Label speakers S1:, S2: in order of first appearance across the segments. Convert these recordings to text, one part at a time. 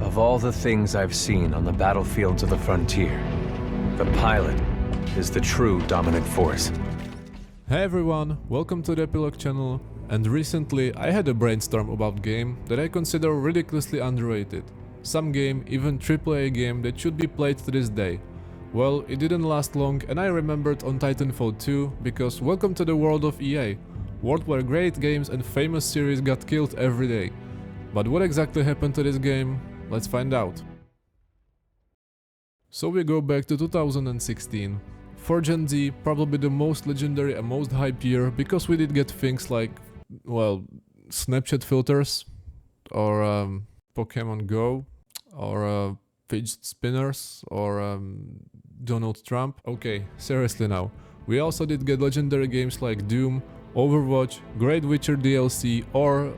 S1: Of all the things I've seen on the battlefields of the frontier, the pilot is the true dominant force.
S2: Hey everyone, welcome to the Epilogue channel, and recently I had a brainstorm about game that I consider ridiculously underrated. Some game, even AAA game that should be played to this day. Well, it didn't last long and I remembered on Titanfall 2 because welcome to the world of EA, world where great games and famous series got killed every day. But what exactly happened to this game? Let's find out. So we go back to 2016. For Gen Z, probably the most legendary and most hype year because we did get things like, well, Snapchat filters, or Pokemon Go, or fidget spinners, or Donald Trump. Okay, seriously now. We also did get legendary games like Doom, Overwatch, Great Witcher DLC, or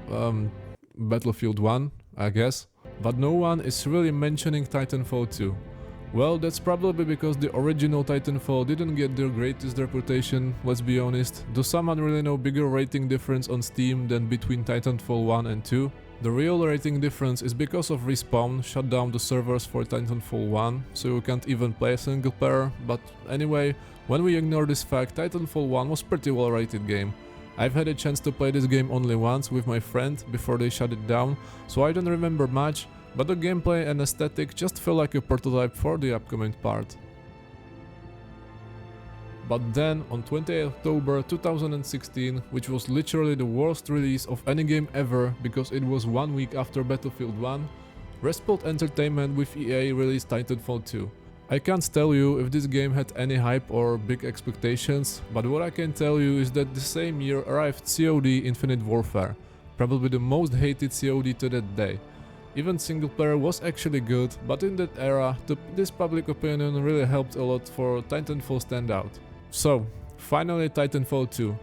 S2: Battlefield 1, I guess. But no one is really mentioning Titanfall 2. Well, that's probably because the original Titanfall didn't get the greatest reputation, let's be honest. Does someone really know bigger rating difference on Steam than between Titanfall 1 and 2? The real rating difference is because of Respawn shut down the servers for Titanfall 1, so you can't even play a single player, but anyway, when we ignore this fact, Titanfall 1 was pretty well rated game. I've had a chance to play this game only once with my friend before they shut it down, so I don't remember much, but the gameplay and aesthetic just feel like a prototype for the upcoming part. But then, on 20 October 2016, which was literally the worst release of any game ever because it was 1 week after Battlefield 1, Respawn Entertainment with EA released Titanfall 2. I can't tell you if this game had any hype or big expectations, but what I can tell you is that the same year arrived COD Infinite Warfare, probably the most hated COD to that day. Even single player was actually good, but in that era, this public opinion really helped a lot for Titanfall stand out. So, finally Titanfall 2.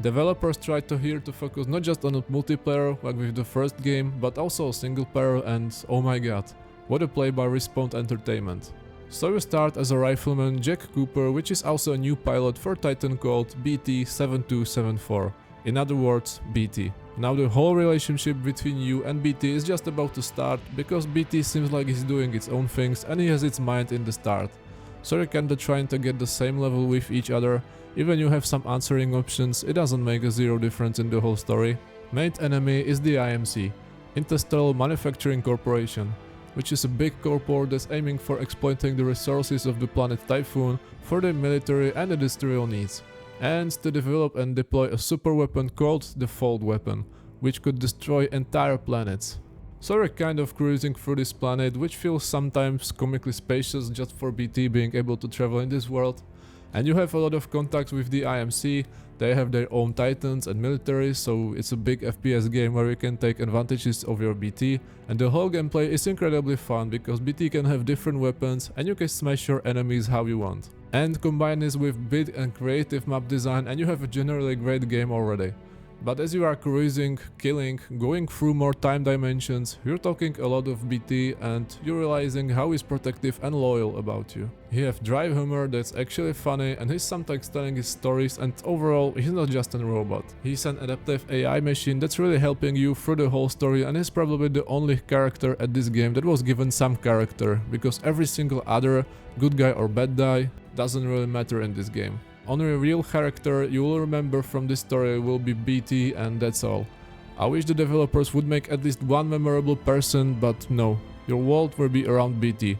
S2: Developers tried to focus not just on a multiplayer like with the first game, but also single player, and oh my god, what a play by Respawn Entertainment. So you start as a rifleman Jack Cooper, which is also a new pilot for Titan called BT-7274. In other words, BT. Now the whole relationship between you and BT is just about to start, because BT seems like he's doing its own things and he has its mind in the start. So you're kinda trying to get the same level with each other, even you have some answering options, it doesn't make a zero difference in the whole story. Main enemy is the IMC, Interstellar Manufacturing Corporation, which is a big corporate that's aiming for exploiting the resources of the planet Typhoon for their military and industrial needs, and to develop and deploy a super weapon called the Fold Weapon, which could destroy entire planets. So we're kind of cruising through this planet, which feels sometimes comically spacious just for BT being able to travel in this world. And you have a lot of contacts with the IMC, they have their own titans and military, so it's a big FPS game where you can take advantages of your BT, and the whole gameplay is incredibly fun because BT can have different weapons and you can smash your enemies how you want. And combine this with big and creative map design and you have a generally great game already. But as you are cruising, killing, going through more time dimensions, you're talking a lot of BT and you're realizing how he's protective and loyal about you. He have dry humor that's actually funny and he's sometimes telling his stories, and overall he's not just a robot. He's an adaptive AI machine that's really helping you through the whole story, and is probably the only character at this game that was given some character, because every single other, good guy or bad guy, doesn't really matter in this game. Only a real character you will remember from this story will be BT, and that's all. I wish the developers would make at least one memorable person, but no, your world will be around BT.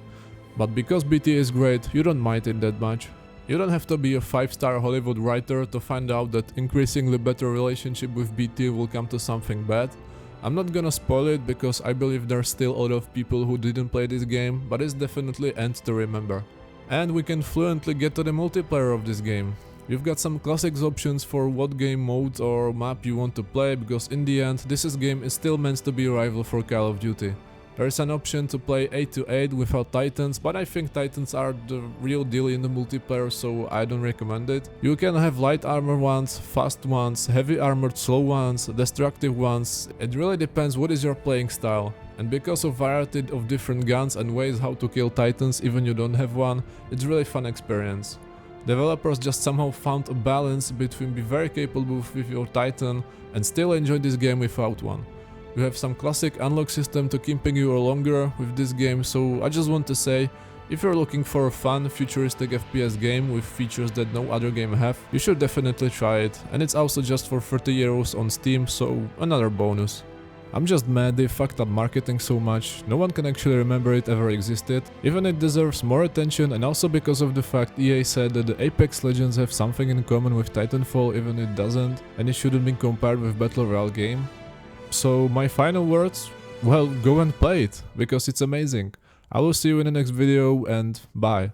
S2: But because BT is great, you don't mind it that much. You don't have to be a 5-star Hollywood writer to find out that increasingly better relationship with BT will come to something bad. I'm not gonna spoil it because I believe there's still a lot of people who didn't play this game, but it's definitely end to remember. And we can fluently get to the multiplayer of this game. You've got some classic options for what game mode or map you want to play, because in the end this game is still meant to be a rival for Call of Duty. There is an option to play 8-8 without Titans, but I think Titans are the real deal in the multiplayer, so I don't recommend it. You can have light armor ones, fast ones, heavy armored slow ones, destructive ones. It really depends what is your playing style. And because of variety of different guns and ways how to kill Titans even you don't have one, it's really fun experience. Developers just somehow found a balance between be very capable with your Titan and still enjoy this game without one. You have some classic unlock system to keeping you longer with this game, so I just want to say, if you're looking for a fun, futuristic FPS game with features that no other game have, you should definitely try it, and it's also just for 30 euros on Steam, so another bonus. I'm just mad they fucked up marketing so much, no one can actually remember it ever existed, even it deserves more attention, and also because of the fact EA said that the Apex Legends have something in common with Titanfall even it doesn't, and it shouldn't be compared with Battle Royale game. So my final words? Well, go and play it, because it's amazing. I will see you in the next video and bye.